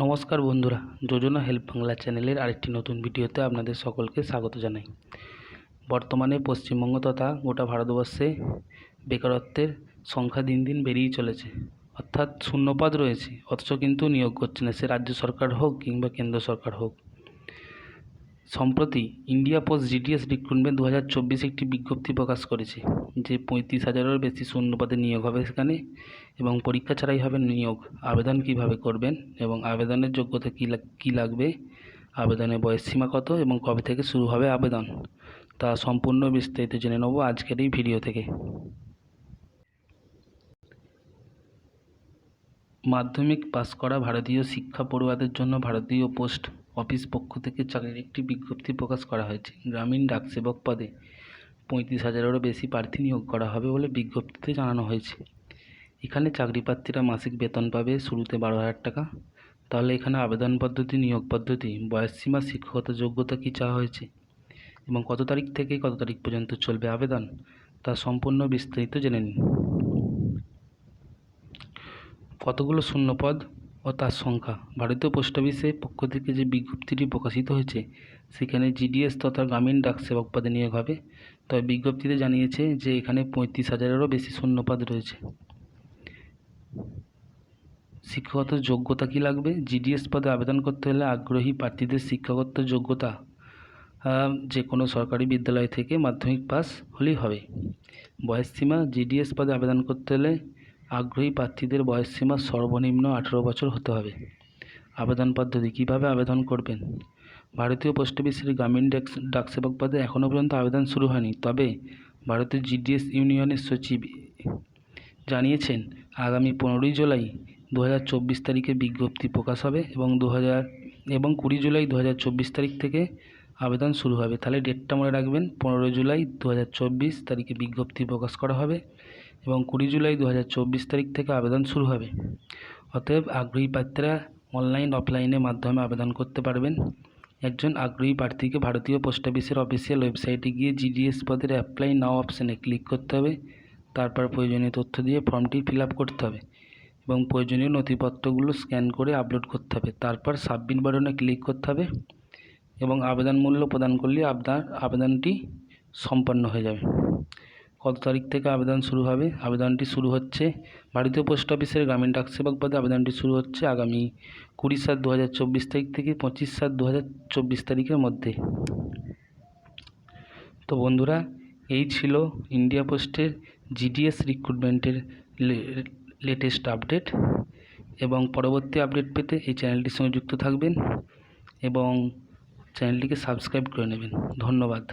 নমস্কার বন্ধুরা, যোজনা হেল্প বাংলা চ্যানেলের আরেকটি নতুন ভিডিওতে আপনাদের সকলকে স্বাগত জানাই। বর্তমানে পশ্চিমবঙ্গ তথা গোটা ভারতবর্ষে বেকারত্বের সংখ্যা দিন দিন বেড়েই চলেছে, অর্থাৎ শূন্যপদ রয়েছে, অথচ কিন্তু নিয়োগ করছে না, সে রাজ্য সরকার হোক কিংবা কেন্দ্র সরকার হোক। সম্প্রতি ইন্ডিয়া পোস্ট জিডিএস রিক্রুটমেন্ট 2024 একটি বিজ্ঞপ্তি প্রকাশ করেছে যে 35,000-এর বেশি শূন্যপদে নিয়োগ হবে সেখানে, এবং পরীক্ষা ছাড়াই হবে নিয়োগ। আবেদন কিভাবে করবেন এবং আবেদনের যোগ্যতা কী লাগবে, আবেদনের বয়সসীমা কত এবং কবে থেকে শুরু হবে আবেদন, তা সম্পূর্ণ বিস্তারিত জেনে নেব আজকের এই ভিডিও থেকে। মাধ্যমিক পাস করা ভারতীয় শিক্ষা পড়ুয়াদের জন্য ভারতীয় পোস্ট অফিস পক্ষ থেকে চাকরির একটি বিজ্ঞপ্তি প্রকাশ করা হয়েছে। গ্রামীণ ডাকসেবক পদে 35,000-এরও বেশি প্রার্থী নিয়োগ করা হবে বলে বিজ্ঞপ্তিতে জানানো হয়েছে। এখানে চাকরি প্রার্থীরা মাসিক বেতন পাবে শুরুতে 12,000 টাকা। তাহলে এখানে আবেদন পদ্ধতি, নিয়োগ পদ্ধতি, বয়সসীমা, শিক্ষাগত যোগ্যতা কী চাওয়া হয়েছে এবং কত তারিখ থেকে কত তারিখ পর্যন্ত চলবে আবেদন, তা সম্পূর্ণ বিস্তারিত জেনে নিন। কতগুলো শূন্যপদ ও তার সংখ্যা। ভারতীয় পোস্ট অফিসের পক্ষ থেকে যে বিজ্ঞপ্তিটি প্রকাশিত হয়েছে সেখানে জিডিএস তথা গ্রামীণ ডাকসেবক পদে নিয়োগ হবে। তবে বিজ্ঞপ্তিতে জানিয়েছে যে এখানে 35,000-এরও বেশি শূন্যপদ রয়েছে। শিক্ষাগত যোগ্যতা কী লাগবে? জিডিএস পদে আবেদন করতে হলে আগ্রহী প্রার্থীদের শিক্ষাগত যোগ্যতা যে কোনো সরকারি বিদ্যালয় থেকে মাধ্যমিক পাস হলেই হবে। বয়সসীমা, জিডিএস পদে আবেদন করতে হলে আগ্রহী প্রার্থীদের বয়সসীমা সর্বনিম্ন 18 বছর হতে হবে। আবেদন পদ্ধতি, কীভাবে আবেদন করবেন? ভারতীয় পোস্ট অফিসের গ্রামীণ ডাকসেবক পদে এখনও পর্যন্ত আবেদন শুরু হয়নি, তবে ভারতের জিডিএস ইউনিয়নের সচিব জানিয়েছেন আগামী 15ই জুলাই 2024 তারিখে বিজ্ঞপ্তি প্রকাশ হবে এবং 20 জুলাই 2024 তারিখ থেকে আবেদন শুরু হবে। তাহলে ডেটটা মনে রাখবেন, 15 জুলাই 2024 তারিখে বিজ্ঞপ্তি প্রকাশ করা হবে এবং 20 জুলাই 2024 তারিখ থেকে আবেদন শুরু হবে। অতএব আগ্রহী প্রার্থীরা অনলাইন অফলাইনের মাধ্যমে আবেদন করতে পারবেন। একজন আগ্রহী প্রার্থীকে ভারতীয় পোস্ট অফিসের অফিসিয়াল ওয়েবসাইটে গিয়ে জিডিএস পদের অ্যাপ্লাই নাও অপশানে ক্লিক করতে হবে। তারপর প্রয়োজনীয় তথ্য দিয়ে ফর্মটি ফিল আপ করতে হবে এবং প্রয়োজনীয় নথিপত্রগুলো স্ক্যান করে আপলোড করতে হবে। তারপর সাবমিট বাটনে ক্লিক করতে হবে এবং আবেদন মূল্য প্রদান করলে আপনার আবেদনটি সম্পন্ন হয়ে যাবে। কত তারিখ থেকে আবেদন শুরু হবে? আবেদনটি শুরু হচ্ছে ভারতীয় পোস্ট অফিসের গ্রামীণ ডাকসেবক পদে আবেদনটি শুরু হচ্ছে আগামী 20/7/2024 তারিখ থেকে 25/7/2024 তারিখের মধ্যে। তো বন্ধুরা, এই ছিল ইন্ডিয়া পোস্টের জিডিএস রিক্রুটমেন্টের লেটেস্ট আপডেট, এবং পরবর্তী আপডেট পেতে এই চ্যানেলটির সঙ্গে যুক্ত থাকবেন এবং চ্যানেলটিকে সাবস্ক্রাইব করে নেবেন। ধন্যবাদ।